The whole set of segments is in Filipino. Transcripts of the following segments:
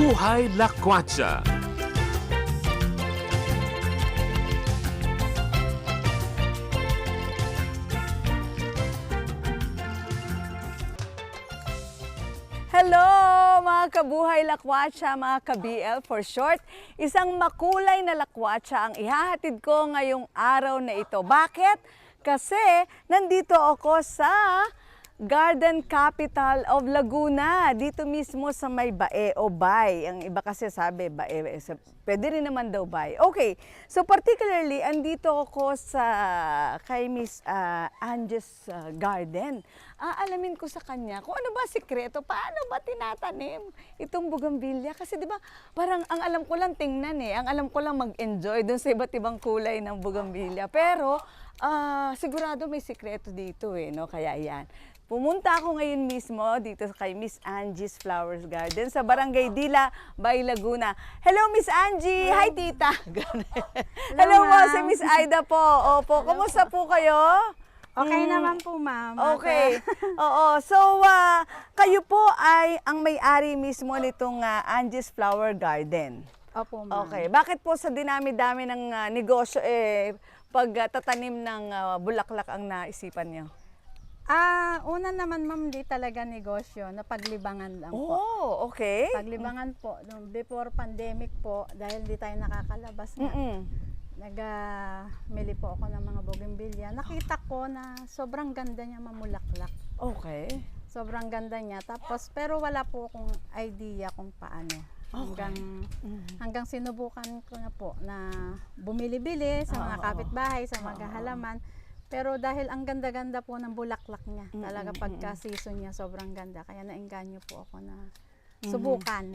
Buhay Lakwatsa. Hello mga kabuhay lakwatsa, mga ka-BL for short. Isang makulay na lakwatsa ang ihahatid ko ngayong araw na ito. Bakit? Kasi nandito ako sa Garden Capital of Laguna. Dito mismo sa may Bae o Bay. Ang iba kasi sabi Bae, pwede rin naman daw Bay. Okay, so particularly andito ako sa kay Miss Angie's Garden. Aalamin ko sa kanya kung ano ba sikreto, paano ba tinatanim itong bougainvillea. Kasi di ba parang ang alam ko lang tingnan ang alam ko lang mag-enjoy dun sa iba't ibang kulay ng bougainvillea. Pero sigurado may sikreto dito no? Kaya yan. Pumunta ako ngayon mismo dito kay Miss Angie's Flowers Garden sa Barangay Dila, Bay Laguna. Hello Miss Angie! Hi tita! Hello po si Miss Aida po. Opo, kumusta po kayo? Okay naman po, ma'am. Okay. Oo. So, kayo po ay ang may-ari mismo nitong Angie's Flower Garden. Opo, ma'am. Okay. Bakit po sa dinami-dami ng negosyo, pagtatanim ng bulaklak ang naisipan niyo? Una naman, ma'am, di talaga negosyo, napaglibangan lang po. Oh, okay. Paglibangan po, before pandemic po, dahil di tayo nakakalabas na. Nag-mili po ako ng mga bougainvillea. Nakita ko na sobrang ganda niya mamulaklak. Okay. Sobrang ganda niya. Tapos, pero wala po akong idea kung paano. Hanggang sinubukan ko na po na bumili-bili sa mga kapitbahay, sa mga halaman. Pero dahil ang ganda-ganda po ng bulaklak niya, talaga pagka-season niya sobrang ganda. Kaya naengganyo po ako na subukan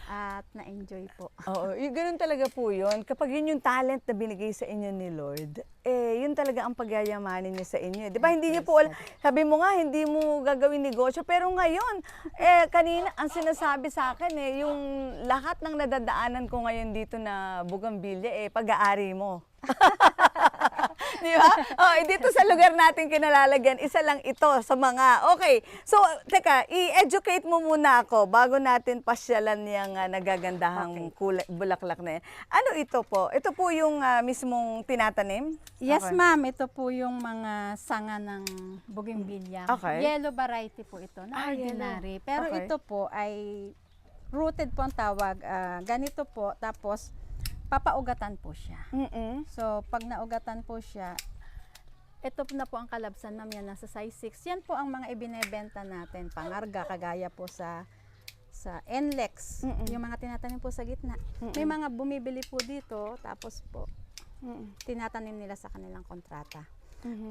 at na-enjoy po. Oo, ganun talaga po yun. Kapag yun yung talent na binigay sa inyo ni Lord, yun talaga ang pagyayamanin niya sa inyo. Di ba, hindi niyo po, sabi mo nga, hindi mo gagawin negosyo, pero ngayon, kanina, ang sinasabi sa akin, yung lahat ng nadadaanan ko ngayon dito na bougainvillea, pag-aari mo. Di ba? Dito sa lugar natin kinalalagyan, isa lang ito sa mga, okay. So, teka, i-educate mo muna ako bago natin pasyalan yung nagagandahang bulaklak na yan. Ano ito po? Ito po yung mismong tinatanim? Yes, ma'am. Ito po yung mga sanga ng bougainvillea. Okay. Yellow variety po ito, na ordinary. Pero Okay. ito po ay rooted po ang tawag. Ganito po, tapos papaugatan po siya. So, pag naugatan po siya, ito na po ang kalabsan namin, nasa size 6. Yan po ang mga ibinebenta natin, pangarga, kagaya po sa NLEX, yung mga tinatanim po sa gitna. May mga bumibili po dito, tapos po, tinatanim nila sa kanilang kontrata.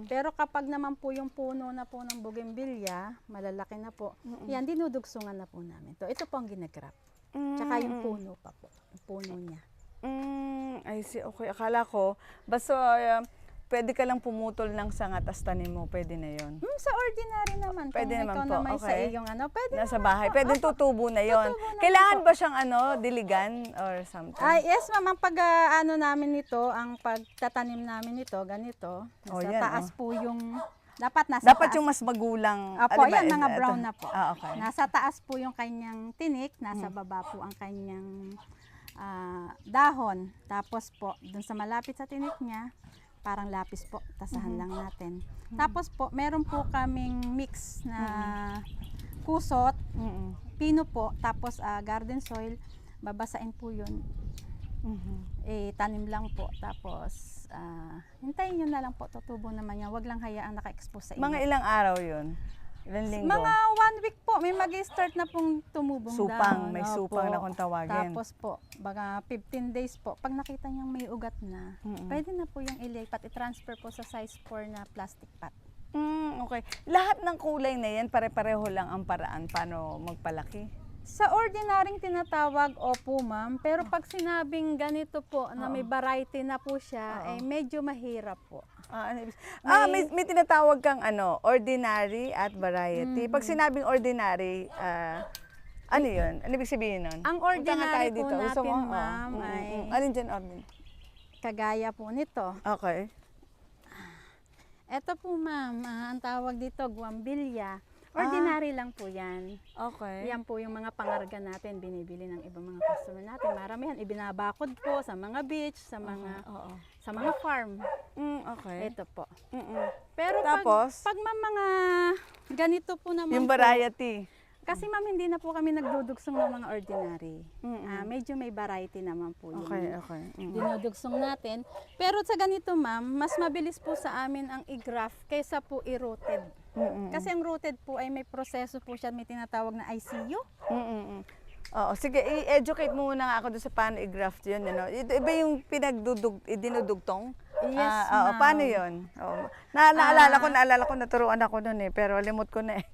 Pero kapag naman po yung puno na po ng bougainvillea, malalaki na po, yan, dinudugsungan na po namin. Ito po ang ginagrap. Tsaka yung puno pa po, yung puno niya. I see. Okay, akala ko, basta pwede ka lang pumutol ng sanga tas tanim mo, pwede na yon. Sa ordinary naman. Pwede kung naman ikaw po, naman sa okay. iyong pwede Nasa naman bahay, po. pwede tutubo na yon. Tutubo na Kailangan po. ba siyang diligan or something? Yes, ma'am, ang namin nito, ang pagtatanim namin nito, ganito. Nasa yan, taas po yung, dapat nasa Dapat taas. yung mas magulang. Apo, di ba, yan, mga ito? brown na po. Okay. Nasa taas po yung kanyang tinik, nasa baba po ang kanyang dahon. Tapos po, dun sa malapit sa tinik niya, parang lapis po, tasahan lang natin. Tapos po, meron po kaming mix na kusot, pino po, tapos garden soil, babasain po yun. Tanim lang po, tapos hintayin nyo na lang po, tutubo naman yan. Wag lang hayaang naka-expose sa inyo. Mga ilang araw yun? Ilang linggo? Mga 1 week po, may mag-start na pong tumubong Supang, daon. may Opo. supang na kung tawagin. Tapos po, baga 15 days po, pag nakita niyang may ugat na, pwede na po yung ilipat, i-transfer po sa size 4 na plastic pot. Okay. Lahat ng kulay na yan, pare-pareho lang ang paraan paano magpalaki. Sa ordinaryong tinatawag, opo ma'am, pero pag sinabing ganito po, na may variety na po siya, medyo mahirap po. May tinatawag kang ordinary at variety. Pag sinabing ordinary, ano yun? Ano ibig sabihin nun? Ang Punta nga tayo ordinary po dito. Gusto natin, mo? ma'am, ay Alin dyan, ordinary? kagaya po nito. Okay. Ito po ma'am, ang tawag dito, guambilya. Ordinary lang po yan. Okay. Yan po yung mga pangarga natin, binibili ng ibang mga customer natin. Marami yan, ibinabakod po sa mga beach, sa mga Oo. sa mga farm. Okay. Ito po. Mm-mm. Pero Tapos? pag mga ganito po naman Yung po, variety. kasi ma'am, hindi na po kami nagdudugsong ng mga ordinary. Medyo may variety naman po yung Okay. dinudugsong natin. Pero sa ganito ma'am, mas mabilis po sa amin ang i-graft kaysa po i-rooted. Kasi ang rooted po ay may proseso po siya, may tinatawag na ICU. Oo, sige, i-educate mo muna nga ako doon sa paano i-graft yun. Ano? Iba yung dinudugtong? Yes, Oo, ma'am. paano yun? Oo. Naalala ko, naturuan ako noon pero limot ko na eh.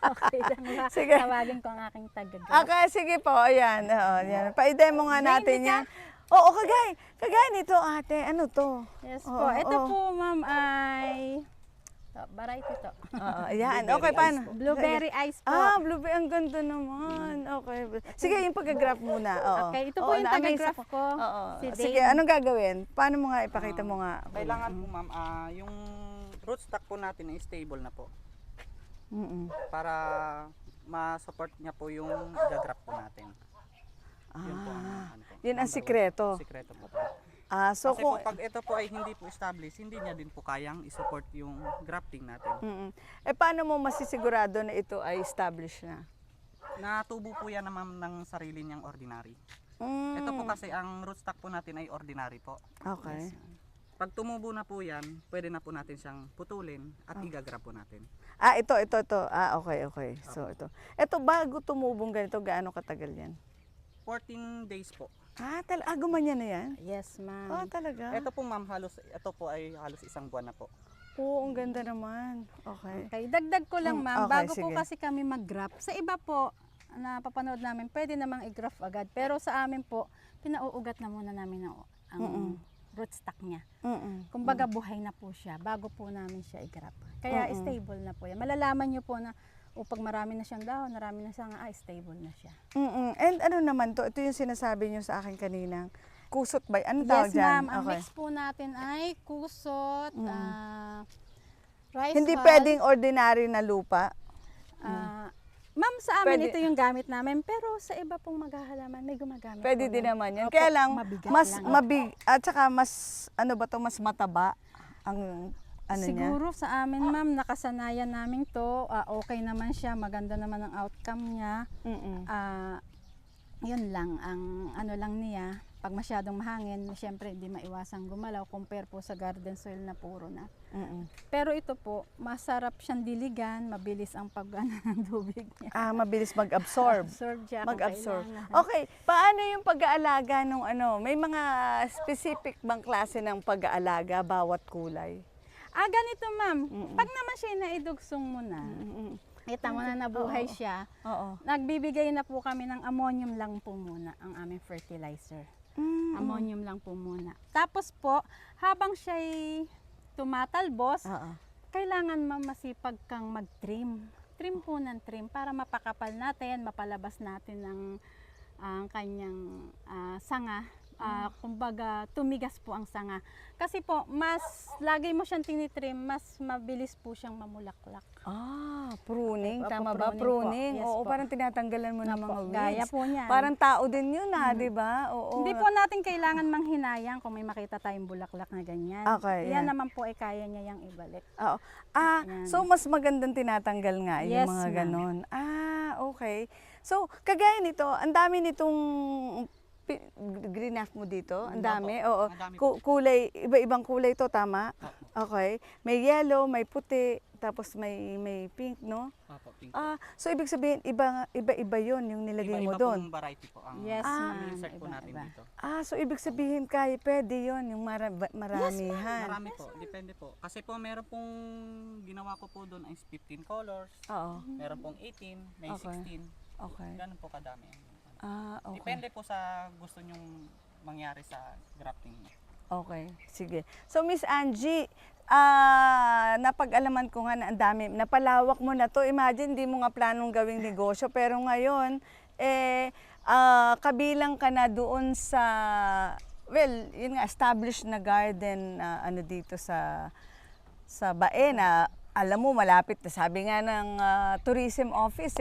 Okay lang ba? Sige. Tawagin ko ang aking taga-graft. Okay, sige po, ayan. Yan. Pa-demo nga natin yan. Oo, kagay nito ate. Ano to? Yes Oo, po. Ito oo. po ma'am ay variety to. Oo, ayan. Okay, paano? Blueberry ice po. Blueberry. Ang ganda naman. Okay. Sige, yung pag-graph muna. Oo. Okay, ito po Oo, yung na-amaze taga-graph ako. ko. Oo. Si Sige, Dane. anong gagawin? Paano mo nga ipakita mo nga? Kailangan po ma'am, yung rootstock po natin ay stable na po. Para ma-support niya po yung gagrap po natin. Yun po ang, ano po, Yun ang number one. sikreto. Sikreto po. So Kasi po pag ito po ay hindi po established, hindi niya din po kayang i-support yung grafting natin. paano mo masisigurado na ito ay established na? Natubo po yan na ma'am ng sarili niyang ordinary. Mm. Ito po kasi ang rootstock po natin ay ordinary po. Okay. Pag tumubo na po yan, pwede na po natin siyang putulin at igagrap po natin. Ito. Okay. So, ito. Ito, bago tumubong ganito, gaano katagal yan? 14 days po. Gumanyan na yan? Yes ma'am. Talaga? Ito po ma'am, ito po ay halos isang buwan na po. Oo, ang ganda naman. Okay. Okay, dagdag ko lang ma'am, Okay, bago po sige. kasi kami mag-graft, sa iba po na papanood namin, pwede namang i-graft agad. Pero sa amin po, pinauugat na muna namin ang rootstock niya. Kumbaga buhay na po siya bago po namin siya i-graft. Kaya stable na po yan. Malalaman niyo po na pag marami na siyang dahon, marami na siyang stable na siya. And ano naman to? Ito yung sinasabi niyo sa akin kaninang kusot ba? Anong tawag Yes dyan? ma'am, ang mix po natin ay kusot, rice Hindi hull. pwedeng ordinary na lupa. Ma'am, sa amin Pwede. ito yung gamit namin, pero sa iba pong maghahalaman, may gumagamit Pwede po din yan. naman yan. Opo, Kaya lang, mabigat mas lang. at saka mas, ano ba to, mas mataba ang ano niya. Siguro sa amin, ma'am, nakasanayan namin to. Okay naman siya, maganda naman ang outcome niya. Yun lang, ang ano lang niya, pag masyadong mahangin, syempre hindi maiwasang gumalaw compare po sa garden soil na puro na. Pero ito po, masarap siyang diligan, mabilis ang pag-ano ng tubig niya. Mabilis mag-absorb. Absorb siya kung Mag-absorb. kailangan. Okay, paano yung pag-aalaga nung ano? May mga specific bang klase ng pag-aalaga bawat kulay? Ganito ma'am, pag naman siya naidugsong mo na, kita mo na nabuhay siya, Oo. nagbibigay na po kami ng ammonium lang po muna ang aming fertilizer. Ammonium lang po muna. Tapos po, habang siya'y tumatalbos, kailangan ma'am masipag kang mag-trim. Trim po ng trim para mapakapal natin, mapalabas natin ang kanyang sanga. Kumbaga, tumigas po ang sanga. Kasi po, lagi mo siyang tinitrim, mas mabilis po siyang mamulaklak. Pruning. Opo, Tama ba? pruning po. Pruning. Yes Oo, po. parang tinatanggalan mo ng Opo, mga weeds. gaya po niyan. Parang tao din yun di ba? Oo. Hindi po natin kailangan manghinayang kung may makita tayong bulaklak na ganyan. Okay, Yan yan. naman po ay kaya niya yang ibalik. Oo. Yan. So mas magandang tinatanggal nga yung Yes, mga ma'am. ganon. Okay. So, kagaya nito, ang dami nitong green half mo dito. Ang dami. Oo. Ang dami Kulay, iba-ibang kulay to, tama? Okay. May yellow, may puti, tapos may pink, no? Opo, pink. So ibig sabihin, iba-iba yun yung nilagay mo Iba-iba doon. pong variety po ang Yes, ma'am. insert po natin Iba-iba. dito. So ibig sabihin, pwede yun, yung maramihan. Marami po, depende po. Kasi po meron pong ginawa ko po doon is 15 colors, Oo. meron pong 18, may Okay. 16. Okay. Ganun po kadami. Okay. Depende po sa gusto nyong mangyari sa grafting. Okay, sige. So Miss Angie, napag-alaman ko nga na ang dami, napalawak mo na to. Imagine, di mo nga planong gawing negosyo, pero ngayon, kabilang ka na doon sa, yun nga, established na garden, ano dito sa Bae na alam mo, malapit na. Sabi nga ng tourism office,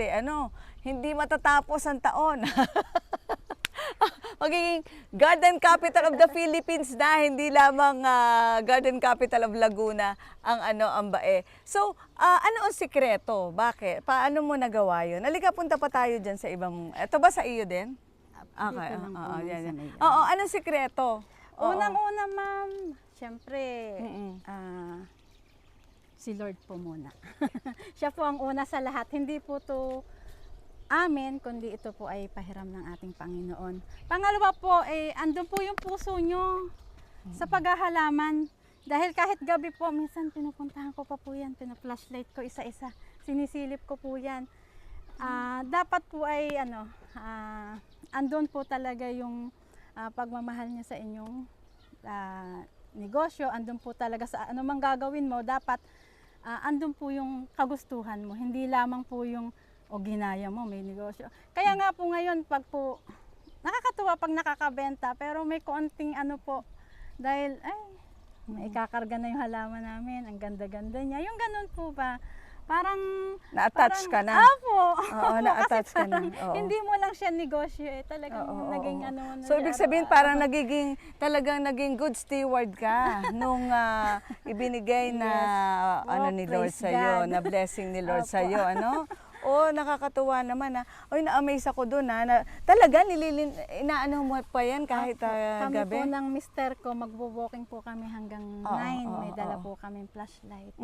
hindi matatapos ang taon. Magiging Garden Capital of the Philippines na, hindi lamang Garden Capital of Laguna ang Bae. So, ano ang sikreto? Bakit? Paano mo nagawa yun? Halika, punta pa tayo dyan sa ibang... Ito ba sa iyo din? Okay. Dito lang po Oo, ma'am, yan, sa yan. may- Oo, anong sikreto? Oo. Unang-una, ma'am, syempre, Mm-mm. si Lord po muna. Siya po ang una sa lahat. Hindi po to amin, kundi ito po ay pahiram ng ating Panginoon. Pangalawa po, andun po yung puso nyo sa paghahalaman. Dahil kahit gabi po, minsan pinupuntahan ko pa po yan, pina-flashlight ko isa-isa, sinisilip ko po yan. Dapat po ay andun po talaga yung pagmamahal niya sa inyong negosyo, andun po talaga sa anumang gagawin mo, dapat andun po yung kagustuhan mo, hindi lamang po yung ginaya mo, may negosyo. Kaya nga po ngayon, pag po, nakakatuwa pag nakakabenta, pero may konting po, dahil, may ikakarga na yung halaman namin, ang ganda-ganda niya. Yung ganun po ba, parang... Na-attach ka na? Apo! Oo, na-attach ka na. Oo. Hindi mo lang siya negosyo talagang Oo, naging oo. na So, siya, ibig sabihin parang talagang naging good steward ka nung ibinigay na Oh, ni Lord praise sa iyo, God. na blessing ni Lord Opo. sa iyo, ano? Nakakatuwa naman. Oy, na-amaze ako doon na talaga inaano mo pa yan kahit kami gabi. po ng mister ko, magbo-walking po kami hanggang 9. May dala po kami flashlight.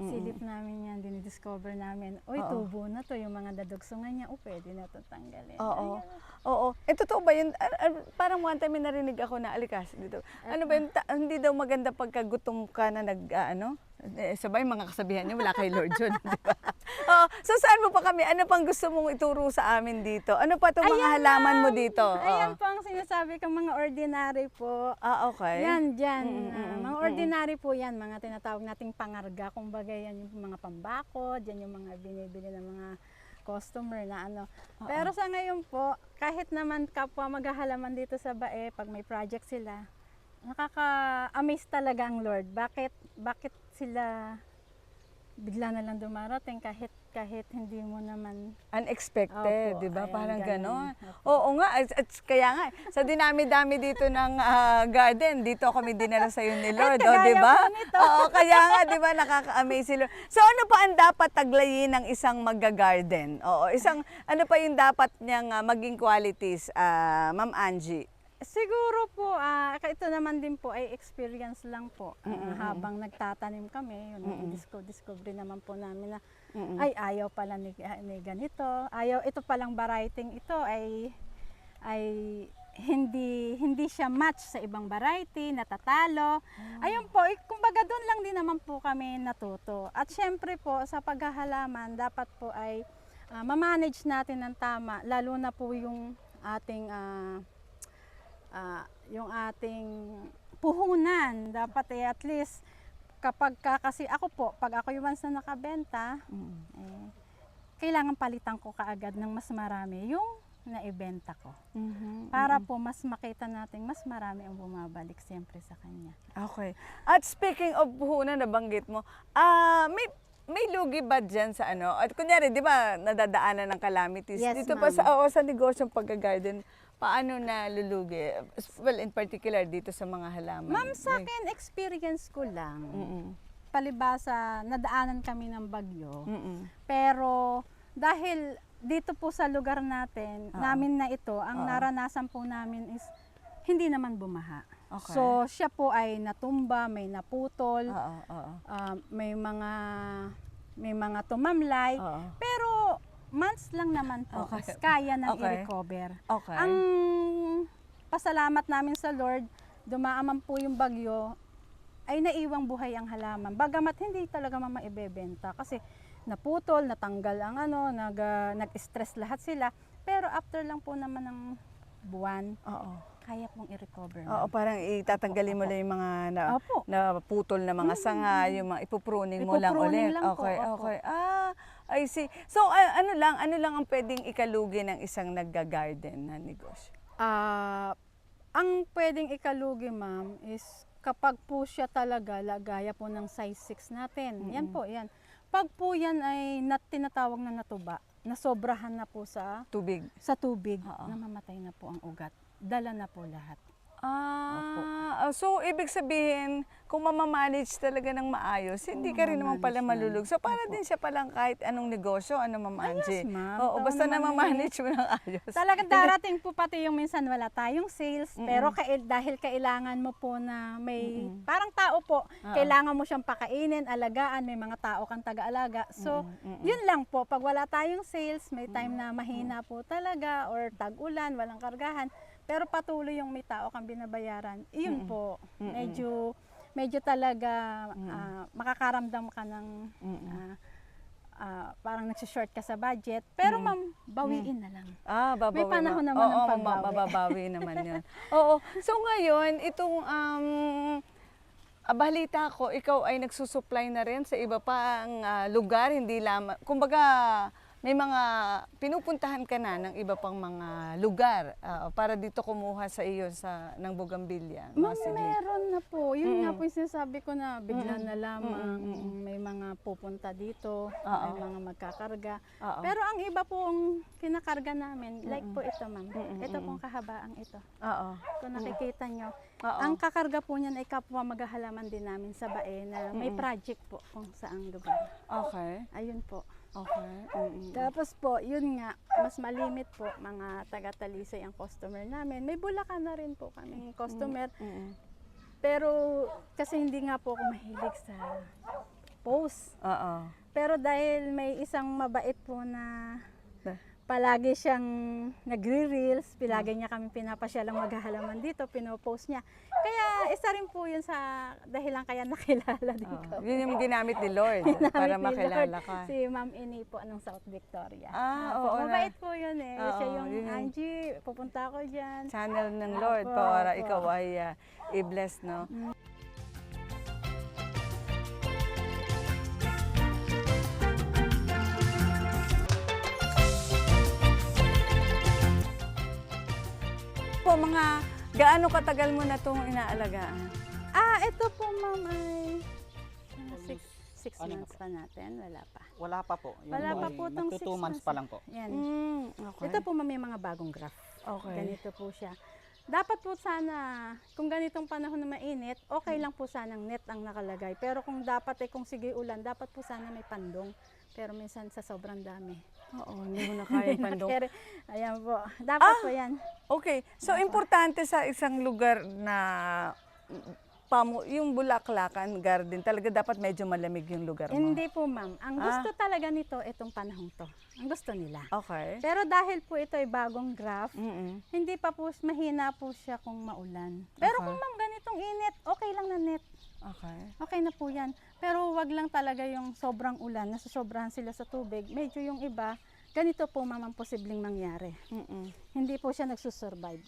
Silip namin yan, dinidiscover namin. Uy, tubo na to, yung mga dadugsungan niya. Pwede na to tanggalin. Oo. Oo. Totoo ba yun? Parang one time may narinig ako na alikas dito. Ano ba yun? Hindi daw maganda pagka gutom ka na sabay mga kasabihan niyo, wala kay Lord yun. Di ba? Oo. So saan mo pa kami? Ano pang gusto mong ituro sa amin dito? Ano pa itong mga halaman mo dito? Ayan po ang sinasabi kong mga ordinary po. Okay. Yan, dyan. Mga ordinary po yan, mga tinatawag nating pangarga. Kumbaga yan yung mga pambakod, yan yung mga binibili ng mga customer na Pero sa ngayon po, kahit naman kapwa maghahalaman dito sa Bae, pag may project sila, nakaka-amaze talaga ang Lord. Bakit sila bigla na lang dumarating kahit hindi mo naman Unexpected, Opo, di ba? ayan, Parang ganun. gano'n. Oo nga, kaya nga, sa dinami-dami dito ng garden, dito kami dinala sa iyo ni Lord, kagaya di ba? po nito. Oo, kaya nga, di ba, nakaka-amaze si Lord. So ano pa ang dapat taglayin ng isang magga-garden? Oo, ano pa yung dapat niyang maging qualities, Ma'am Angie? Siguro po, ito naman din po ay experience lang po. Habang nagtatanim kami, yun, discover naman po namin na ay ayaw pala ni ganito. Ito palang variety ito ay hindi siya match sa ibang variety, natatalo. Ayun po, kumbaga doon lang din naman po kami natuto. At syempre po, sa paghahalaman, dapat po ay ma-manage natin ng tama, lalo na po yung ating puhunan. Dapat at least kasi ako po, pag ako yung once na nakabenta, kailangan palitan ko kaagad ng mas marami yung naibenta ko. Para po mas makita natin mas marami ang bumabalik siyempre sa kanya. Okay. At speaking of puhunan, nabanggit mo, may lugi ba dyan sa At kunyari, di ba, nadadaanan ng calamities? Yes, Dito pa ma'am. sa negosyong pagka-garden, paano na lulugi? Well, in particular, dito sa mga halaman. Ma'am, sa akin, experience ko lang. Palibasa, nadaanan kami ng bagyo. Pero dahil dito po sa lugar namin na ito, ang naranasan po namin is hindi naman bumaha. Okay. So, siya po ay natumba, may naputol, Oo. may mga tumamlay. Pero months lang naman po, Okay. kaya nang Okay. i-recover. Okay. Ang pasalamat namin sa Lord, dumaaman po yung bagyo, ay naiwang buhay ang halaman. Bagamat hindi talaga maibebenta kasi naputol, natanggal ang nag-stress lahat sila. Pero after lang po naman ng buwan, kaya pong i-recover. Oo, parang itatanggalin mo lang yung mga Opo. naputol na mga sanga, yung mga ipupruning mo lang Ipupruning ulit. lang po, Okay, opo. okay. I see. So, ano lang ang pwedeng ikalugi ng isang nagga-garden na negosyo? Ang pwedeng ikalugi, ma'am, is kapag po siya talaga, gaya po ng size 6 natin. Yan po, yan. Pag po yan ay tinatawag na natuba, nasobrahan na po sa Tubig. tubig, Oo. namamatay na po ang ugat. Dala na po lahat. So ibig sabihin, kung mamamanage talaga ng maayos, hindi ka rin naman pala mamamanage malulog. So para din siya palang kahit anong negosyo, ano Ma'am Angie? ma'am. Oo, Totoo basta na naman mamanage mo ng ayos. Talagang darating po pati yung minsan wala tayong sales, pero dahil kailangan mo po na may, parang tao po, kailangan mo siyang pakainin, alagaan, may mga tao kang taga-alaga. So, yun lang po, pag wala tayong sales, may time na mahina po talaga, or tag-ulan, walang kargahan, pero patuloy yung may tao kang binabayaran, iyon po, medyo talaga makakaramdam ka ng parang nagsishort ka sa budget, pero ma'am, bawiin na lang. Babawi. May panahon naman ng pagbawi. Mababawi naman yun. Oo. So ngayon, itong balita ko, ikaw ay nagsusupply na rin sa iba pang lugar, hindi lamang, kumbaga, may mga pinupuntahan ka na ng iba pang mga lugar para dito kumuha sa iyo ng bugambilya. Ma'am, meron na po. Yun nga po yung sinasabi ko na bigla na lamang may mga pupunta dito, may mga magkakarga. Pero ang iba pong kinakarga namin, like po ito ma'am, ito pong kahabaang ito. Kung nakikita nyo, ang kakarga po niyan ay kapwa maghahalaman din namin sa Bae na may project po kung saang lugar. Okay. Ayun po. Okay. Tapos po, yun nga, mas malimit po mga taga-Talisay ang customer namin. May Bulacan na rin po kaming customer. Pero kasi hindi nga po ako mahilig sa post. Pero dahil may isang mabait po na palagi siyang nagre-reels, palagi niya kami pinapasyalang maghahalaman dito, pinopost niya. Kaya isa rin po yun sa dahilan kaya nakilala din ko. Yun yung ginamit ni Lord para makilala ka. Si Ma'am Ini po ng South Victoria. Oo. Mabait po yun eh. Oo, Siya yung yun yung Angie, pupunta ako dyan. Channel ng Lord Opo, para opo. ikaw ay i-bless, no? Po, mga gaano katagal mo na itong inaalagaan? Ito po ma'am ay 6 Ano months pa natin. Wala pa. Wala pa po. Yung Wala pa ay po itong 6 magto 2 months pa lang po. Yan. Okay. Ito po ma'am, may mga bagong graph. Okay. Ganito po siya. Dapat po sana, kung ganitong panahon na mainit, okay lang po sanang net ang nakalagay. Pero kung kung sige ulan, dapat po sana may pandong. Pero minsan sa sobrang dami. Oo, hindi mo na kaya yung pandong. Ayan po. Dapat po yan. Okay. So, importante sa isang lugar na yung Bulaklakan Garden, talaga dapat medyo malamig yung lugar mo. Hindi po ma'am. Ang gusto talaga nito, itong panahon to. Ang gusto nila. Okay. Pero dahil po ito ay bagong graph, hindi pa po, mahina po siya kung maulan. Pero kung ma'am ganitong init, okay lang na net. Okay. Okay na po yan. Pero wag lang talaga yung sobrang ulan, nasosobrahan sila sa tubig. Medyo yung iba, ganito po ma'am ang posibleng mangyari. Hindi po siya nagsusurvive.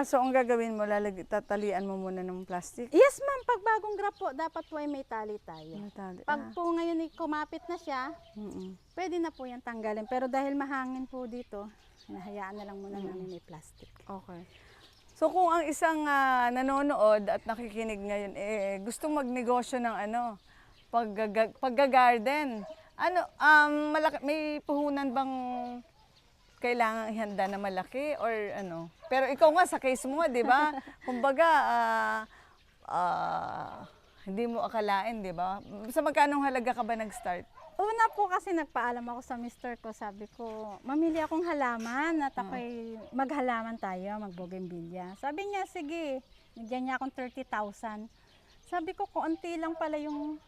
So ang gagawin mo, tatalian mo muna ng plastic? Yes ma'am, pag bagong graph po, dapat po ay may tali tayo. Natali. Pag po ngayon kumapit na siya, pwede na po yan tanggalin. Pero dahil mahangin po dito, hinahayaan na lang muna namin may plastic. Okay. So kung ang isang nanonood at nakikinig ngayon, gustong magnegosyo ng pagga-garden, may puhunan bang kailangan ihanda na malaki or ano? Pero ikaw nga sa case mo, 'di ba? Kumbaga hindi mo akalain, 'di ba? Sa magkanong halaga ka ba nag-start? Una po kasi nagpaalam ako sa mister ko, sabi ko, mamili akong halaman at ako'y maghalaman tayo, mag-bougainvillea. Sabi niya, sige, nagyan niya akong 30,000. Sabi ko, konti lang pala yung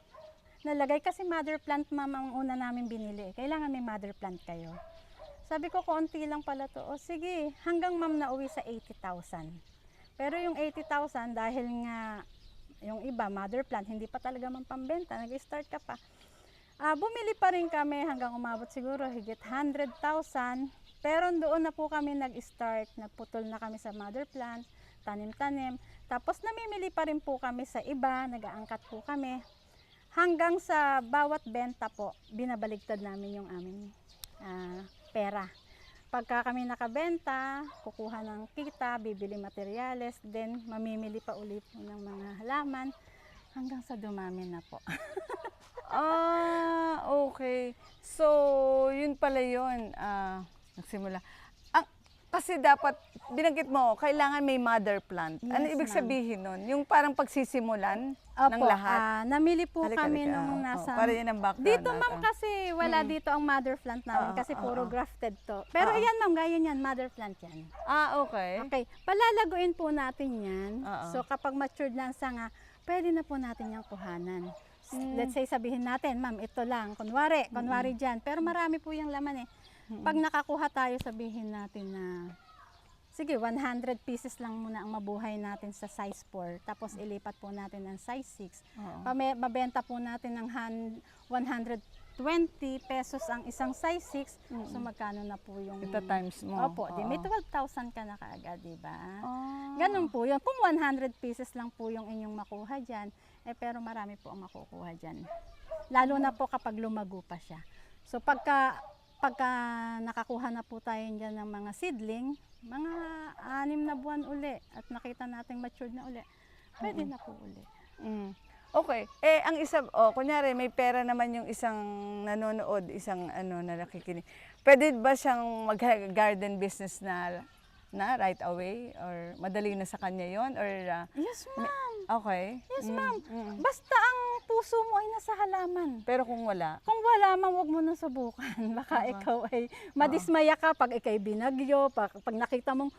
nalagay kasi mother plant ma'am ang una namin binili. Kailangan may mother plant kayo. Sabi ko, konti lang pala to. O sige, hanggang ma'am nauwi sa 80,000. Pero yung 80,000 dahil nga yung iba, mother plant, hindi pa talaga man pambenta, nag-start ka pa. Bumili pa rin kami hanggang umabot siguro higit 100,000. Pero doon na po kami nag-start, nagputol na kami sa mother plant, tanim-tanim. Tapos namimili pa rin po kami sa iba, nag-aangkat po kami. Hanggang sa bawat benta po, binabaligtad namin yung aming pera. Pagka kami nakabenta, kukuha ng kita, bibili materyales, then mamimili pa ulit po ng mga halaman hanggang sa dumami na po. Okay. So, yun pala yun. Nagsimula. Kasi dapat, binanggit mo, kailangan may mother plant. Ano Yes, ibig ma'am. sabihin nun? Yung parang pagsisimulan ng Opo, lahat? namili po Halika, kami halika. nung Oo, nasa... para yan ang background Dito natin. ma'am kasi wala dito ang mother plant namin Oo, kasi puro oo. grafted to. Pero yan ma'am, gaya yan, mother plant yan. Okay. Okay, palalaguin po natin yan. Oo. So kapag matured na ang sanga, pwede na po natin yung kuhanan. Let's say sabihin natin, ma'am, ito lang. Kunwari dyan. Pero marami po yung laman eh. Pag nakakuha tayo, sabihin natin na sige, 100 pieces lang muna ang mabuhay natin sa size 4. Tapos ilipat po natin ng size 6. Oo. Mabenta po natin ng 120 pesos ang isang size 6. So magkano na po yung... Ito times mo. Opo, di may 12,000 ka na kaagad, di ba? Ah. Ganun po yun. Kung 100 pieces lang po yung inyong makuha dyan, pero marami po ang makukuha dyan. Lalo na po kapag lumago pa siya. So pagka nakakuha na po tayo dyan ng mga seedling, mga 6 na buwan uli at nakita nating matured na uli, pwede na po uli. Okay. Ang isa, kunyari may pera naman yung isang nanonood, isang na nakikinig. Pwede ba siyang mag-garden business na right away? Or madali na sa kanya yon or Yes, ma'am. okay. Yes, ma'am. Basta ang puso mo ay nasa halaman. Pero kung wala, Kung wala man, huwag mo na subukan. Baka ikaw ay madismaya ka pag ikay binagyo, pag nakita mong,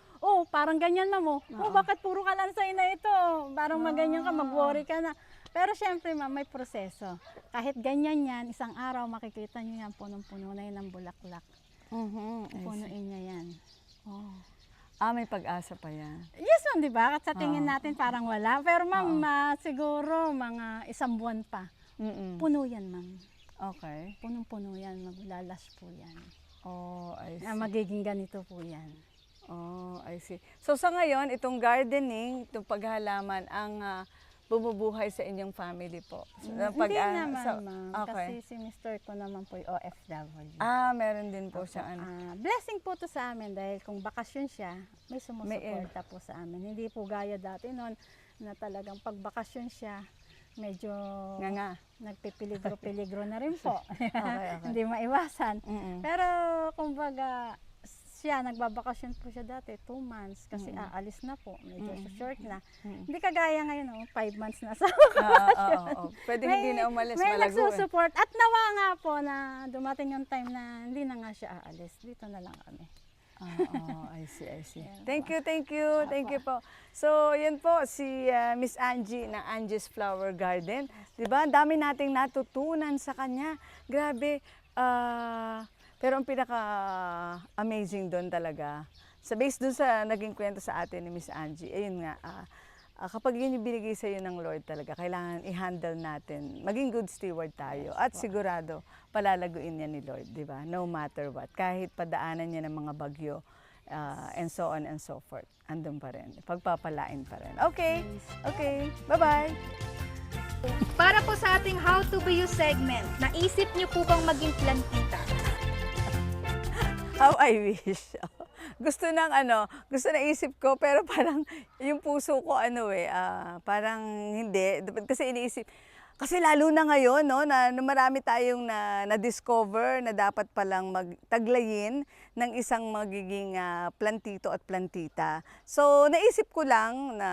parang ganyan na mo. Bakit puro kalansay na ito? Parang maganyan ka, mag-worry ka na. Pero syempre, ma'am, may proseso. Kahit ganyan yan, isang araw makikita nyo yan, punong-puno na yan ng bulaklak. Punuin niya yan. may pag-asa pa yan. Yes, ma'am, di ba? At sa tingin natin parang wala. Pero ma'am, siguro mga 1 buwan pa. Puno yan, ma'am. Okay. Punong-puno yan, maglalas po yan. I see. Magiging ganito po yan. I see. So sa ngayon, itong gardening, itong paghalaman, ang bumubuhay sa inyong family po. So, Hindi naman, ma'am. Okay. Kasi si Mr. ko naman po yung OFW. Meron din po siya. Blessing po to sa amin dahil kung bakasyon siya, may sumusuporta po sa amin. Hindi po gaya dati noon na talagang pag bakasyon siya, medyo Nga. nagpipiligro-piligro na rin po. Okay. Hindi maiwasan. Pero kumbaga, siya, nagbabakasyon po siya dati, 2 months, kasi aalis na po, medyo short na. Hindi kagaya ngayon, 5 months na sa Pwede hindi na umalis, may malago nagsusupport. At nawa nga po na dumating yung time na hindi na nga siya aalis. Dito na lang kami. I see. Thank you po. So, yan po si Miss Angie ng Angie's Flower Garden. 'Di ba? Ang dami nating natutunan sa kanya. Grabe. Pero ang pinaka-amazing doon talaga, based doon sa naging kwento sa atin ni Miss Angie, ayun nga, kapag yun yung binigay sa iyo ng Lord talaga, kailangan i-handle natin. Maging good steward tayo. At sigurado, palalaguin niya ni Lord, di ba? No matter what. Kahit padaanan niya ng mga bagyo, and so on and so forth. Andun pa rin. Pagpapalain pa rin. Okay. Bye-bye. Para po sa ating How to Be You segment, naisip niyo po bang maging plantita? How I wish. Gusto na isip ko, pero parang yung puso ko parang hindi. Kasi iniisip, kasi lalo na ngayon, na marami tayong na-discover na dapat palang magtaglayin ng isang magiging plantito at plantita. So, naisip ko lang na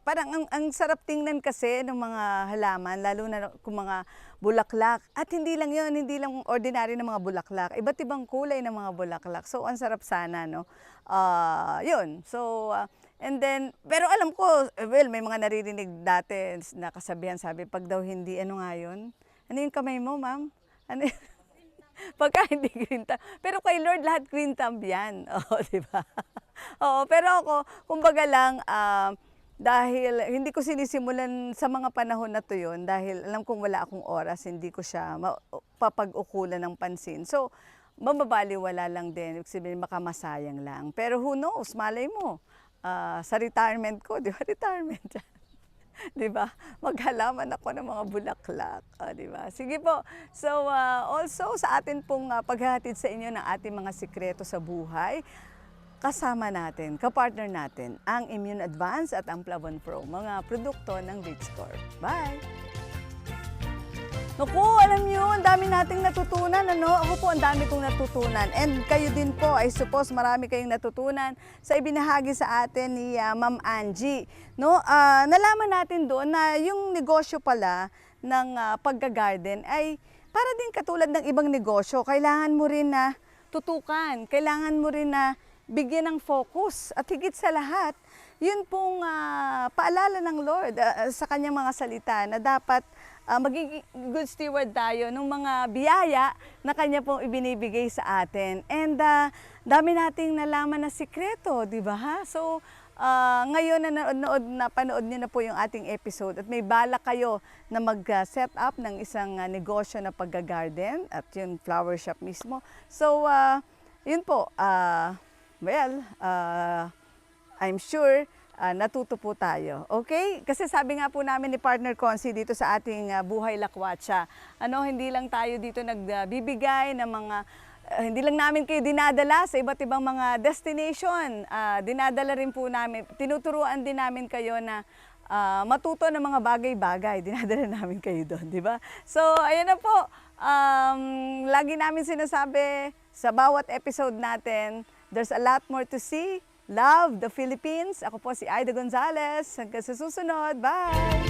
parang ang sarap tingnan kasi ng mga halaman, lalo na kung mga bulaklak. At hindi lang yun, hindi lang ordinary na mga bulaklak. Iba't ibang kulay ng mga bulaklak. So, ang sarap sana, no? Yun. So, and then, pero alam ko, may mga naririnig dati na kasabihan, sabi, pag daw hindi, ano nga yun? Ano yung kamay mo, ma'am? Ano yun? Pagka hindi green thumb. Pero kay Lord, lahat green thumb yan. Di ba? Pero ako, kumbaga lang, dahil hindi ko sinisimulan sa mga panahon na to yun, dahil alam kong wala akong oras, hindi ko siya papag-ukulan ng pansin. So, mababaliwala lang din, ibig sabihin makamasayang lang. Pero who knows, malay mo, sa retirement ko, di ba, retirement yan. Di ba? Maghalaman ako ng mga bulaklak. Di ba? Sige po. So, also sa atin pong paghahatid sa inyo ng ating mga sikreto sa buhay, kasama natin, kapartner natin, ang Immune Advance at ang Plavon Pro, mga produkto ng Rich Corp. Bye! Naku, alam niyo, ang dami nating natutunan, ano? Ako po, ang dami kong natutunan. And kayo din po, I suppose, marami kayong natutunan sa ibinahagi sa atin ni Ma'am Angie. No? Nalaman natin doon na yung negosyo pala ng pagga-garden ay para din katulad ng ibang negosyo. Kailangan mo rin na tutukan, kailangan mo rin na bigyan ng focus. At higit sa lahat, yun pong paalala ng Lord sa kanyang mga salita na dapat magiging good steward tayo ng mga biyaya na kanya pong ibinibigay sa atin. And dami nating nalaman na sikreto, di ba ha? So, ngayon na napanood niyo na po yung ating episode at may balak kayo na mag-set up ng isang negosyo na pagga-garden at yung flower shop mismo. So, yun po, I'm sure natuto po tayo. Okay? Kasi sabi nga po namin ni Partner Consi dito sa ating Buhay Lakwatsa, hindi lang tayo dito nagbibigay ng mga, hindi lang namin kayo dinadala sa iba't ibang mga destination. Dinadala rin po namin, tinuturuan din namin kayo na matuto ng mga bagay-bagay. Dinadala namin kayo doon, di ba? So, ayan na po. Lagi namin sinasabi sa bawat episode natin, there's a lot more to see. Love the Philippines. Ako po si Aida Gonzalez. Hanggang sa susunod. Bye!